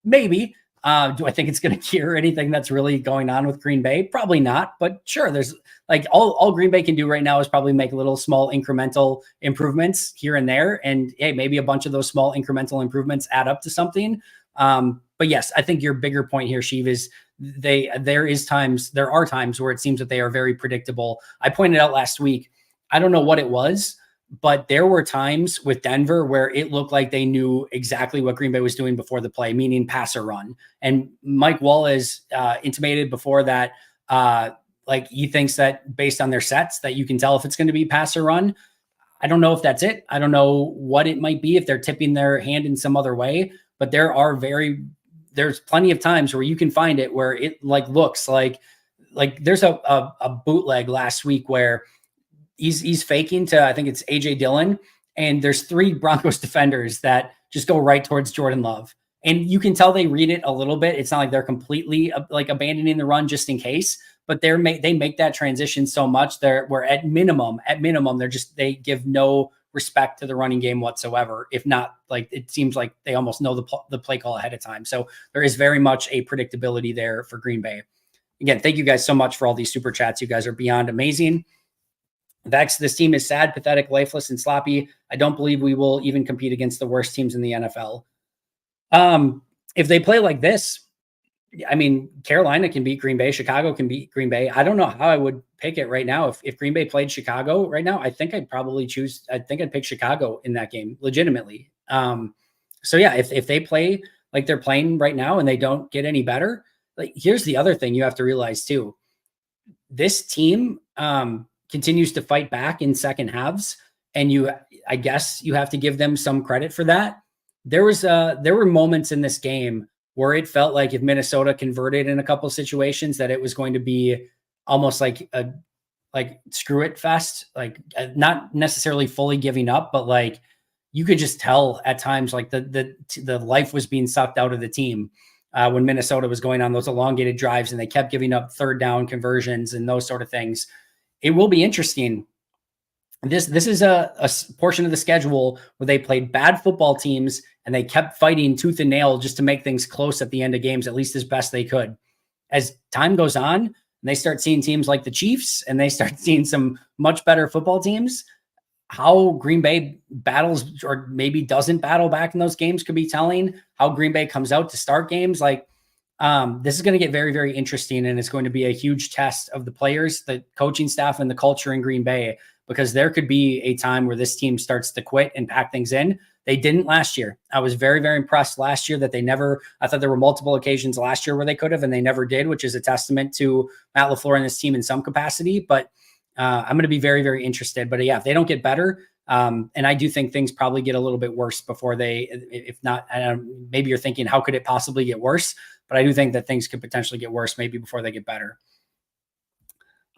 Maybe. Do I think it's going to cure anything that's really going on with Green Bay? Probably not, but sure, there's like all Green Bay can do right now is probably make little small incremental improvements here and there. And hey, maybe a bunch of those small incremental improvements add up to something. But yes, I think your bigger point here, Sheev, is there are times where it seems that they are very predictable. I pointed out last week, I don't know what it was, but there were times with Denver where it looked like they knew exactly what Green Bay was doing before the play, meaning pass or run. And Mike Wallace intimated before that, like he thinks that based on their sets that you can tell if it's going to be pass or run. I don't know if that's it. I don't know what it might be if they're tipping their hand in some other way, but there's plenty of times where you can find it where it like looks like there's a bootleg last week where he's faking to, I think it's AJ Dillon, and there's 3 Broncos defenders that just go right towards Jordan Love. And you can tell they read it a little bit. It's not like they're completely like abandoning the run just in case, but they make that transition so much we're at minimum, they give no respect to the running game whatsoever. If not, like it seems like they almost know the play call ahead of time. So there is very much a predictability there for Green Bay. Again, thank you guys so much for all these super chats. You guys are beyond amazing. Vex, this team is sad, pathetic, lifeless, and sloppy. I don't believe we will even compete against the worst teams in the NFL. If they play like this, I mean, Carolina can beat Green Bay. Chicago can beat Green Bay. I don't know how I would pick it right now. If Green Bay played Chicago right now, I think I'd pick Chicago in that game legitimately. So yeah, if they play like they're playing right now and they don't get any better, like here's the other thing you have to realize too. This team, continues to fight back in second halves. And I guess you have to give them some credit for that. There were moments in this game where it felt like if Minnesota converted in a couple of situations that it was going to be almost like a screw it fest, like not necessarily fully giving up, but like you could just tell at times like the life was being sucked out of the team when Minnesota was going on those elongated drives and they kept giving up third down conversions and those sort of things. It will be interesting. This is a portion of the schedule where they played bad football teams and they kept fighting tooth and nail just to make things close at the end of games, at least as best they could. As time goes on, and they start seeing teams like the Chiefs and they start seeing some much better football teams, how Green Bay battles or maybe doesn't battle back in those games could be telling. How Green Bay comes out to start games, like this is going to get very, very interesting, and it's going to be a huge test of the players, the coaching staff, and the culture in Green Bay, because there could be a time where this team starts to quit and pack things in. They didn't last year. I was very, very impressed last year that I thought there were multiple occasions last year where they could have, and they never did, which is a testament to Matt LaFleur and his team in some capacity. But I'm going to be very, very interested. But yeah, if they don't get better, and I do think things probably get a little bit worse before if not, maybe you're thinking, how could it possibly get worse? But I do think that things could potentially get worse maybe before they get better.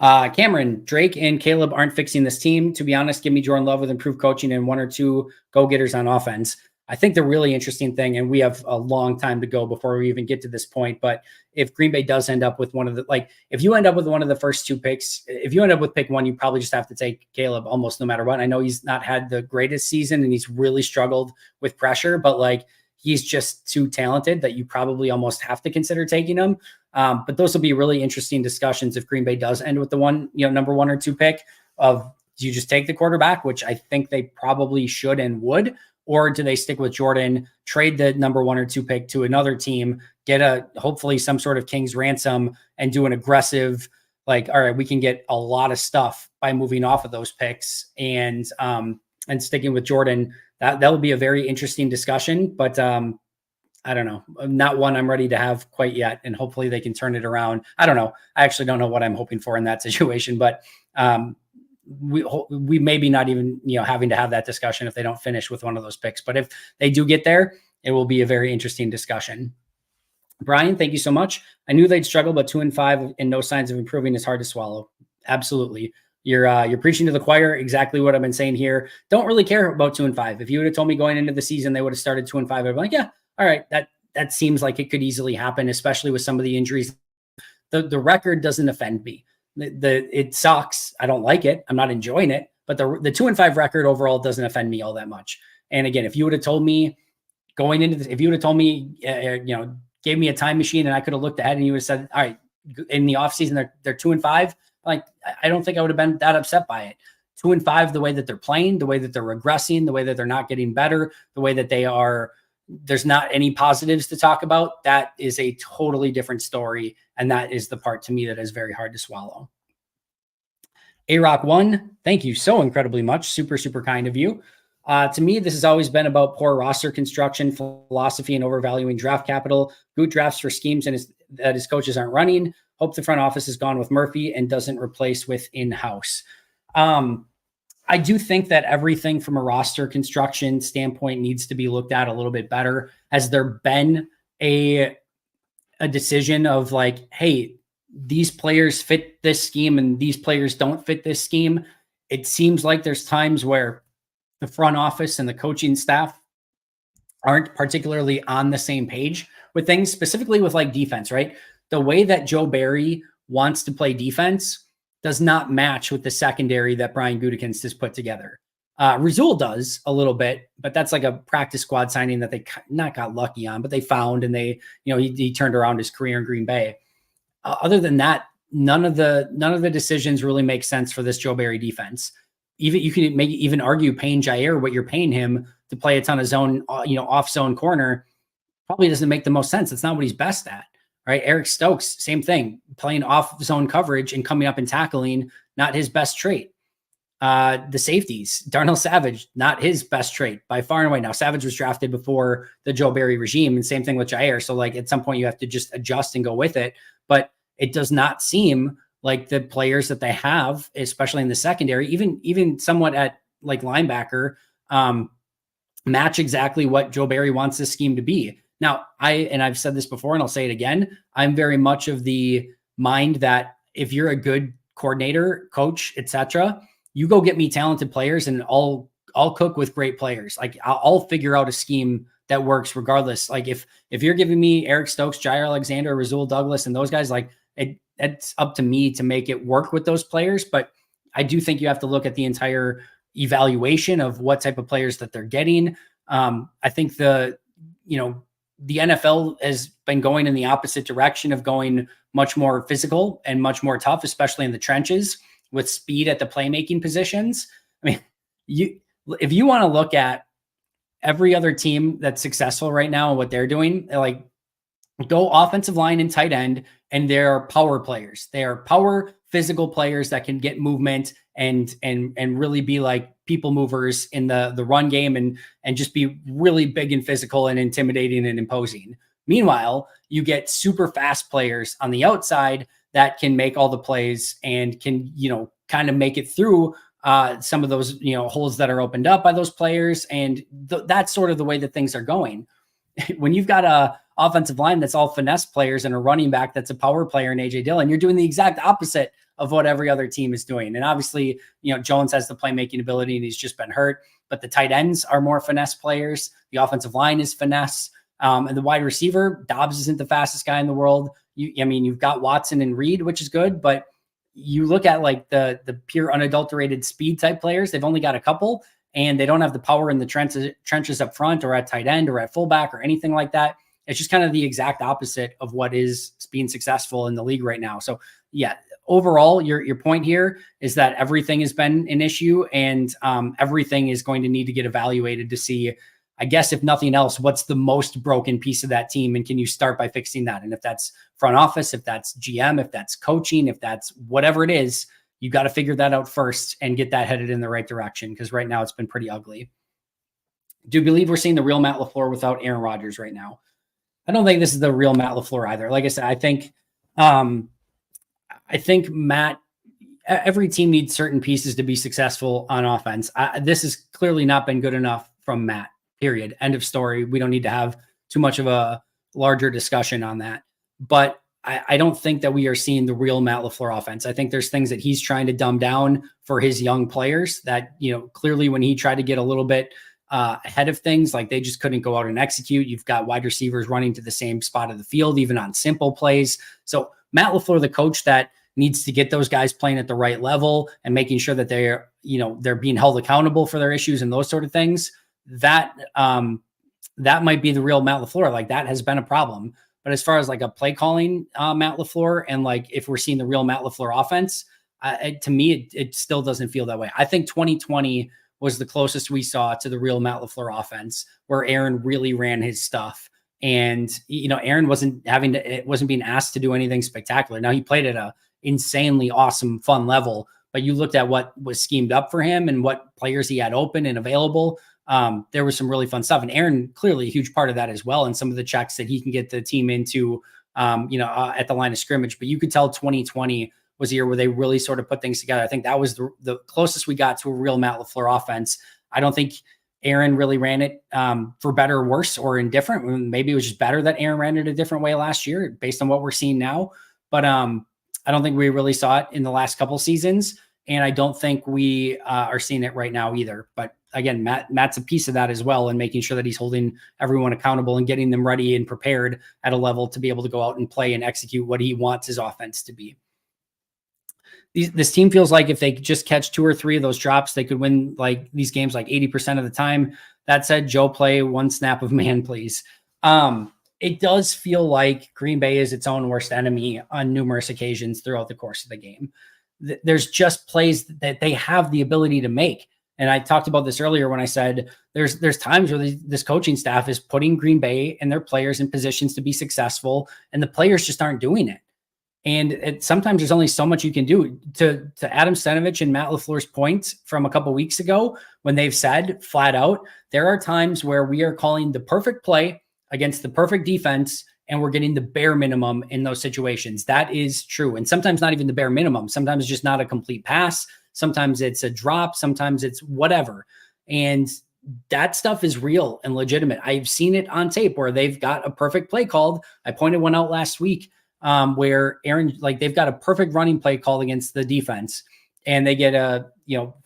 Cameron, Drake and Caleb aren't fixing this team. To be honest, give me Jordan Love with improved coaching and 1 or 2 go-getters on offense. I think the really interesting thing, and we have a long time to go before we even get to this point, but if Green Bay does end up with if you end up with one of the first 2 picks, if you end up with pick 1, you probably just have to take Caleb almost no matter what. I know he's not had the greatest season and he's really struggled with pressure, but he's just too talented that you probably almost have to consider taking him. But those will be really interesting discussions if Green Bay does end with the number 1 or 2 pick of, do you just take the quarterback, which I think they probably should and would, or do they stick with Jordan, trade the number 1 or 2 pick to another team, get hopefully some sort of king's ransom and do an aggressive, all right, we can get a lot of stuff by moving off of those picks and sticking with Jordan. That will be a very interesting discussion, but I don't know, not one I'm ready to have quite yet. And hopefully they can turn it around. I don't know. I actually don't know what I'm hoping for in that situation, but we maybe not even, having to have that discussion if they don't finish with one of those picks. But if they do get there, it will be a very interesting discussion. Brian, thank you so much. I knew they'd struggle, but 2-5 and no signs of improving is hard to swallow. Absolutely. You're preaching to the choir. Exactly what I've been saying here. Don't really care about 2-5. If you would have told me going into the season they would have started 2-5, I'd be like, yeah, all right, that seems like it could easily happen, especially with some of the injuries. The record doesn't offend me. It sucks. I don't like it. I'm not enjoying it. But the 2-5 record overall doesn't offend me all that much. And again, if you would have told me going into this, if you would have told me, gave me a time machine and I could have looked ahead and you would have said, all right, in the offseason, they're 2-5. Like, I don't think I would have been that upset by it. 2-5, the way that they're playing, the way that they're regressing, the way that they're not getting better, the way that there's not any positives to talk about. That is a totally different story. And that is the part to me that is very hard to swallow. A-Rock1, thank you so incredibly much. Super, super kind of you. To me, this has always been about poor roster construction, philosophy, and overvaluing draft capital. Good drafts for schemes that his coaches aren't running. Hope the front office is gone with Murphy and doesn't replace with in-house. I do think that everything from a roster construction standpoint needs to be looked at a little bit better. Has there been a decision of like, hey, these players fit this scheme and these players don't fit this scheme? It seems like there's times where the front office and the coaching staff aren't particularly on the same page with things, specifically with like defense, right? The way that Joe Barry wants to play defense does not match with the secondary that Brian Gutekunst has put together. Rizul does a little bit, but that's like a practice squad signing that they not got lucky on, but they found, and he turned around his career in Green Bay. Other than that, none of the decisions really make sense for this Joe Barry defense. Even you can even argue paying Jair what you're paying him to play a ton of zone, off zone corner probably doesn't make the most sense. It's not what he's best at. Right. Eric Stokes, same thing, playing off zone coverage and coming up and tackling, not his best trait. The safeties, Darnell Savage, not his best trait by far and away. Now, Savage was drafted before the Joe Barry regime, and same thing with Jair. So like at some point you have to just adjust and go with it. But it does not seem like the players that they have, especially in the secondary, even somewhat at like linebacker, match exactly what Joe Barry wants this scheme to be. Now, I've said this before and I'll say it again, I'm very much of the mind that if you're a good coordinator, coach, etc., you go get me talented players and I'll cook with great players. Like I'll figure out a scheme that works regardless. Like if you're giving me Eric Stokes, Jair Alexander, Rasul Douglas, and those guys, like it's up to me to make it work with those players. But I do think you have to look at the entire evaluation of what type of players that they're getting. I think the NFL has been going in the opposite direction of going much more physical and much more tough, especially in the trenches with speed at the playmaking positions. I mean, if you want to look at every other team that's successful right now and what they're doing, like go offensive line and tight end, and they're power players. They are power physical players that can get movement and really be like people movers in the run game and just be really big and physical and intimidating and imposing. Meanwhile, you get super fast players on the outside that can make all the plays and can, kind of make it through some of those, holes that are opened up by those players. And that's sort of the way that things are going. When you've got a offensive line that's all finesse players and a running back that's a power player in AJ Dillon, you're doing the exact opposite of what every other team is doing. And obviously, Jones has the playmaking ability and he's just been hurt, but the tight ends are more finesse players. The offensive line is finesse. And the wide receiver, Dobbs isn't the fastest guy in the world. You've got Watson and Reed, which is good, but you look at like the pure unadulterated speed type players, they've only got a couple and they don't have the power in the trenches up front or at tight end or at fullback or anything like that. It's just kind of the exact opposite of what is being successful in the league right now. So yeah, overall, your point here is that everything has been an issue and everything is going to need to get evaluated to see, I guess, if nothing else, what's the most broken piece of that team? And can you start by fixing that? And if that's front office, if that's GM, if that's coaching, if that's whatever it is, you got to figure that out first and get that headed in the right direction. Because right now it's been pretty ugly. Do you believe we're seeing the real Matt LaFleur without Aaron Rodgers right now? I don't think this is the real Matt LaFleur either. Like I said, I think Matt, every team needs certain pieces to be successful on offense. This has clearly not been good enough from Matt, period. End of story. We don't need to have too much of a larger discussion on that. But I don't think that we are seeing the real Matt LaFleur offense. I think there's things that he's trying to dumb down for his young players that, clearly when he tried to get a little bit ahead of things, like they just couldn't go out and execute. You've got wide receivers running to the same spot of the field, even on simple plays. So Matt LaFleur, the coach that needs to get those guys playing at the right level and making sure that they're being held accountable for their issues and those sort of things, that might be the real Matt LaFleur. Like that has been a problem. But as far as like a play calling Matt LaFleur, and like if we're seeing the real Matt LaFleur offense, to me, it still doesn't feel that way. I think 2020 was the closest we saw to the real Matt LaFleur offense, where Aaron really ran his stuff. And, Aaron wasn't being asked to do anything spectacular. Now, he played at a insanely awesome, fun level, but you looked at what was schemed up for him and what players he had open and available. There was some really fun stuff. And Aaron, clearly a huge part of that as well. And some of the checks that he can get the team into, at the line of scrimmage. But you could tell 2020 was a year where they really sort of put things together. I think that was the closest we got to a real Matt LaFleur offense. I don't think Aaron really ran it for better or worse or indifferent. Maybe it was just better that Aaron ran it a different way last year based on what we're seeing now. But I don't think we really saw it in the last couple seasons. And I don't think we are seeing it right now either. But again, Matt's a piece of that as well, and making sure that he's holding everyone accountable and getting them ready and prepared at a level to be able to go out and play and execute what he wants his offense to be. This team feels like if they just catch 2 or 3 of those drops, they could win like these games like 80% of the time. That said, Joe, play one snap of man, please. It does feel like Green Bay is its own worst enemy on numerous occasions throughout the course of the game. There's just plays that they have the ability to make. And I talked about this earlier when I said there's times where this coaching staff is putting Green Bay and their players in positions to be successful, and the players just aren't doing it. And sometimes there's only so much you can do. To Adam Stenavich and Matt LaFleur's points from a couple weeks ago, when they've said flat out, there are times where we are calling the perfect play against the perfect defense, and we're getting the bare minimum in those situations. That is true. And sometimes not even the bare minimum. Sometimes it's just not a complete pass. Sometimes it's a drop. Sometimes it's whatever. And that stuff is real and legitimate. I've seen it on tape where they've got a perfect play called. I pointed one out last week where Aaron, like they've got a perfect running play called against the defense, and they get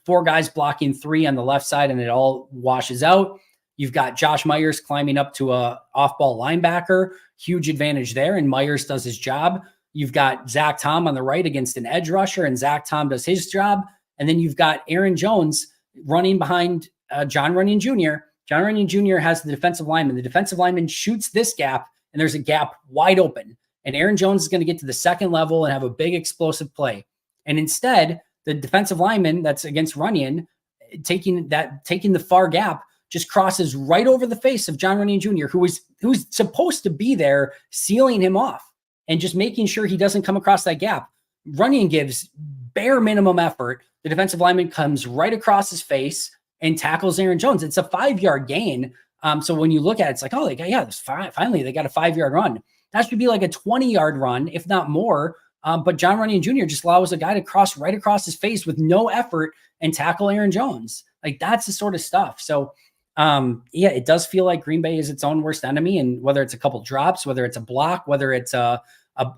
4 guys blocking 3 on the left side, and it all washes out. You've got Josh Myers climbing up to a off-ball linebacker, huge advantage there, and Myers does his job. You've got Zach Tom on the right against an edge rusher, and Zach Tom does his job. And then you've got Aaron Jones running behind John Runyon Jr. John Runyon Jr. has the defensive lineman. The defensive lineman shoots this gap, and there's a gap wide open. And Aaron Jones is going to get to the second level and have a big explosive play. And instead, the defensive lineman that's against Runyon, taking the far gap, just crosses right over the face of John Runyon Jr., who's supposed to be there, sealing him off and just making sure he doesn't come across that gap. Runyon gives bare minimum effort. The defensive lineman comes right across his face and tackles Aaron Jones. It's a 5-yard gain. So when you look at it, it's like, oh, finally they got a 5-yard run. That should be like a 20-yard run, if not more. But John Runyon Jr. just allows a guy to cross right across his face with no effort and tackle Aaron Jones. Like, that's the sort of stuff. So, it does feel like Green Bay is its own worst enemy. And whether it's a couple drops, whether it's a block, whether it's a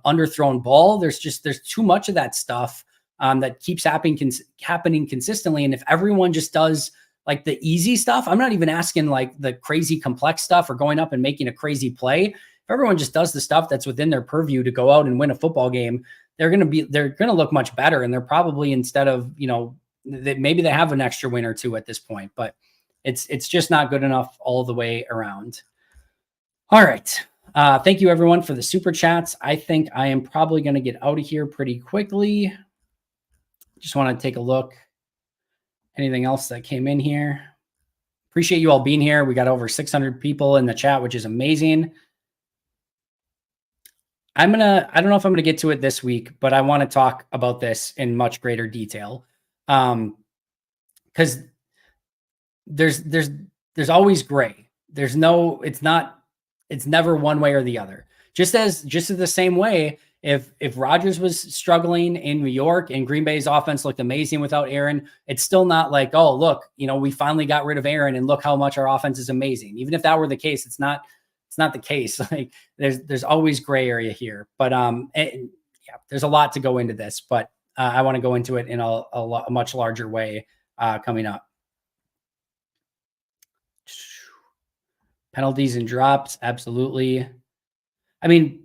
underthrown ball, there's too much of that stuff that keeps happening consistently. And if everyone just does like the easy stuff, I'm not even asking like the crazy complex stuff or going up and making a crazy play. If everyone just does the stuff that's within their purview to go out and win a football game, they're going to look much better. And they're probably, instead of, maybe they have an extra win or 2 at this point, but it's just not good enough all the way around. All right. Thank you everyone for the super chats. I think I am probably going to get out of here pretty quickly. Just want to take a look. Anything else that came in here? Appreciate you all being here. We got over 600 people in the chat, which is amazing. I don't know if I'm going to get to it this week, but I want to talk about this in much greater detail. Because there's always gray. It's never one way or the other. Just as the same way, if Rodgers was struggling in New York and Green Bay's offense looked amazing without Aaron, it's still not like, oh, look, we finally got rid of Aaron and look how much our offense is amazing. Even if that were the case, it's not the case. Like there's always gray area here, but there's a lot to go into this, but I want to go into it in a much larger way coming up. Penalties and drops, absolutely. I mean,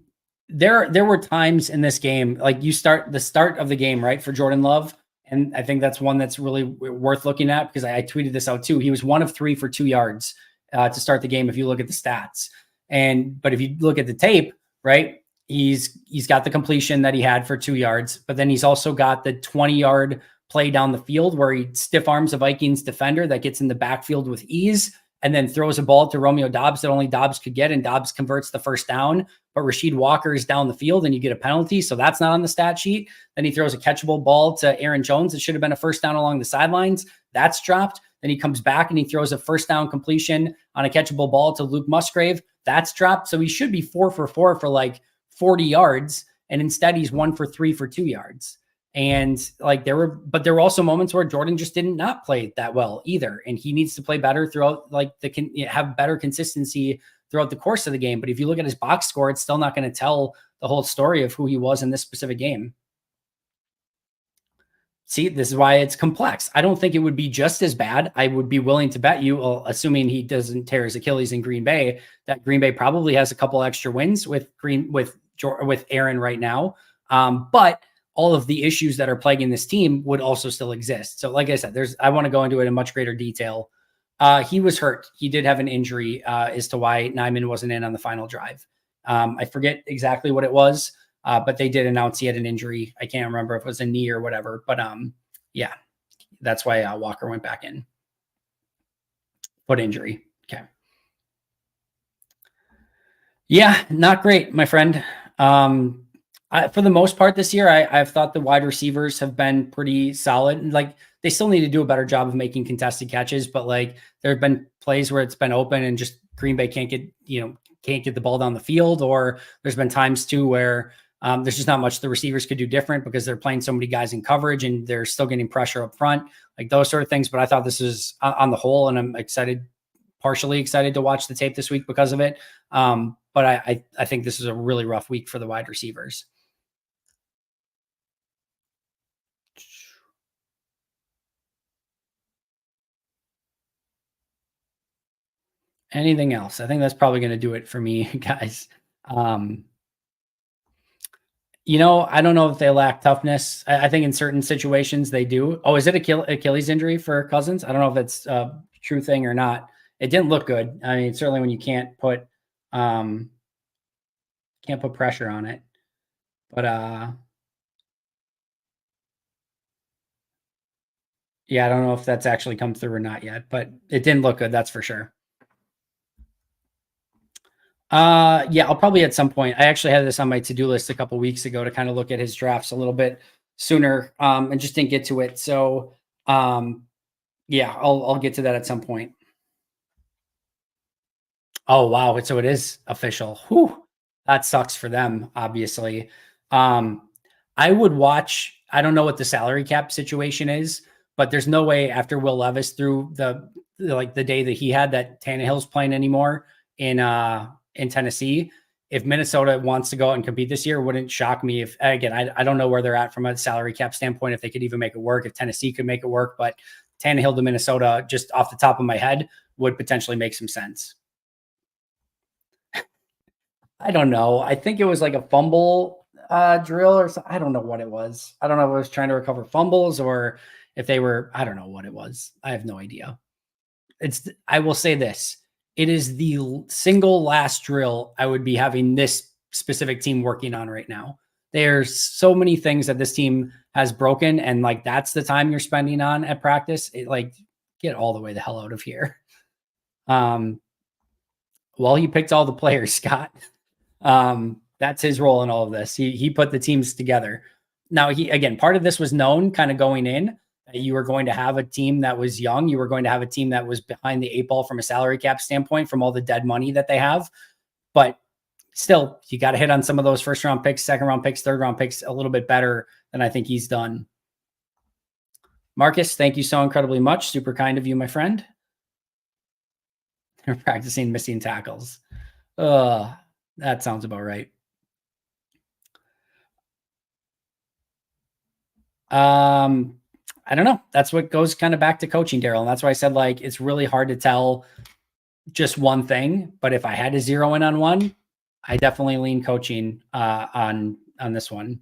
there were times in this game, like the start of the game, right, for Jordan Love, and I think that's one that's really worth looking at because I tweeted this out too. He was 1 of 3 for 2 yards to start the game if you look at the stats. But if you look at the tape, right? He's got the completion that he had for 2 yards, but then he's also got the 20-yard play down the field where he stiff arms a Vikings defender that gets in the backfield with ease and then throws a ball to Romeo Dobbs that only Dobbs could get, and Dobbs converts the first down. But Rasheed Walker is down the field and you get a penalty, so that's not on the stat sheet. Then he throws a catchable ball to Aaron Jones. It should have been a first down along the sidelines. That's dropped. Then he comes back and he throws a first down completion on a catchable ball to Luke Musgrave. That's dropped. So he should be 4 for 4 for like 40 yards. And instead he's 1 for 3 for 2 yards. And like there were also moments where Jordan just did not play that well either. And he needs to play better throughout, like have better consistency throughout the course of the game. But if you look at his box score, it's still not going to tell the whole story of who he was in this specific game. See, this is why it's complex. I don't think it would be just as bad. I would be willing to bet you, assuming he doesn't tear his Achilles in Green Bay, that Green Bay probably has a couple extra wins with Aaron right now. But all of the issues that are plaguing this team would also still exist. So like I said, I want to go into it in much greater detail. He was hurt. He did have an injury as to why Nyman wasn't in on the final drive. I forget exactly what it was, but they did announce he had an injury. I can't remember if it was a knee or whatever, but yeah, that's why Walker went back in. Foot injury. Okay. Yeah, not great, my friend. For the most part this year, I've thought the wide receivers have been pretty solid. Like they still need to do a better job of making contested catches, but like there have been plays where it's been open and just Green Bay can't get the ball down the field, or there's been times too where there's just not much the receivers could do different because they're playing so many guys in coverage and they're still getting pressure up front, like those sort of things. But I thought this was on the whole, and I'm partially excited to watch the tape this week because of it. But I think this is a really rough week for the wide receivers. Anything else? I think that's probably going to do it for me, guys. I don't know if they lack toughness. I think in certain situations they do. Oh, is it Achilles injury for Cousins? I don't know if that's a true thing or not. It didn't look good. I mean, certainly when you can't put pressure on it. But yeah, I don't know if that's actually come through or not yet, but it didn't look good, that's for sure. Yeah, I'll probably at some point. I actually had this on my to-do list a couple weeks ago to kind of look at his drafts a little bit sooner, and just didn't get to it. So, yeah, I'll get to that at some point. Oh wow, so it is official. Whew. That sucks for them, obviously. I would watch. I don't know what the salary cap situation is, but there's no way after Will Levis threw the day that he had that Tannehill's playing anymore in Tennessee. If Minnesota wants to go out and compete this year, it wouldn't shock me if, again, I don't know where they're at from a salary cap standpoint, if they could even make it work, if Tennessee could make it work, but Tannehill to Minnesota, just off the top of my head, would potentially make some sense. I don't know. I think it was like a fumble drill or something. I don't know what it was. I don't know if it was trying to recover fumbles or if they were, I don't know what it was. I have no idea. I will say this. It is the single last drill I would be having this specific team working on right now. There's so many things that this team has broken, and like that's the time you're spending on at practice. Like get all the way the hell out of here. Well, he picked all the players, Scott. That's his role in all of this. He put the teams together. Now part of this was known kind of going in. You were going to have a team that was young. You were going to have a team that was behind the 8 ball from a salary cap standpoint from all the dead money that they have. But still, you got to hit on some of those first round picks, second round picks, third round picks a little bit better than I think he's done. Marcus, thank you so incredibly much. Super kind of you, my friend. They're practicing missing tackles. That sounds about right. I don't know. That's what goes kind of back to coaching, Daryl. And that's why I said, like, it's really hard to tell just one thing. But if I had to zero in on one, I definitely lean coaching on this one.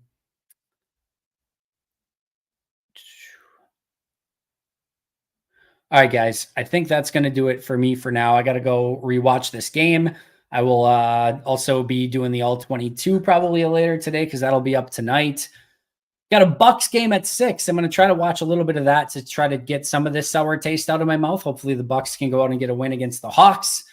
All right, guys. I think that's going to do it for me for now. I got to go rewatch this game. I will also be doing the all 22 probably later today because that'll be up tonight. Got a Bucks game at 6. I'm going to try to watch a little bit of that to try to get some of this sour taste out of my mouth. Hopefully the Bucks can go out and get a win against the Hawks.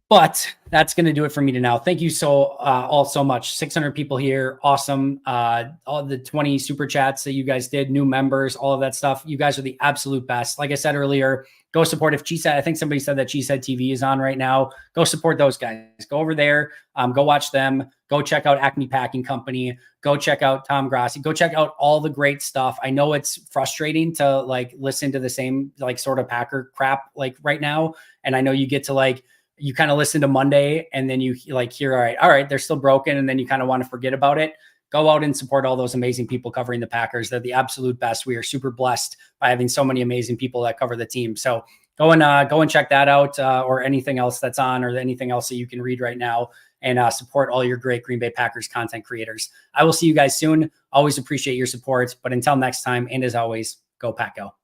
But that's going to do it for me to now. Thank you all so much. 600 people here. Awesome. All the 20 super chats that you guys did, new members, all of that stuff. You guys are the absolute best. Like I said earlier, go support if Cheesehead. I think somebody said that Cheesehead TV is on right now. Go support those guys. Go over there. Go watch them. Go check out Acme Packing Company. Go check out Tom Grassi. Go check out all the great stuff. I know it's frustrating to like listen to the same like sort of Packer crap like right now. And I know you get to like, you kind of listen to Monday and then you like hear, all right, they're still broken. And then you kind of want to forget about it. Go out and support all those amazing people covering the Packers. They're the absolute best. We are super blessed by having so many amazing people that cover the team. So go and check that out or anything else that's on or anything else that you can read right now and support all your great Green Bay Packers content creators. I will see you guys soon. Always appreciate your support. But until next time, and as always, go Pack Go.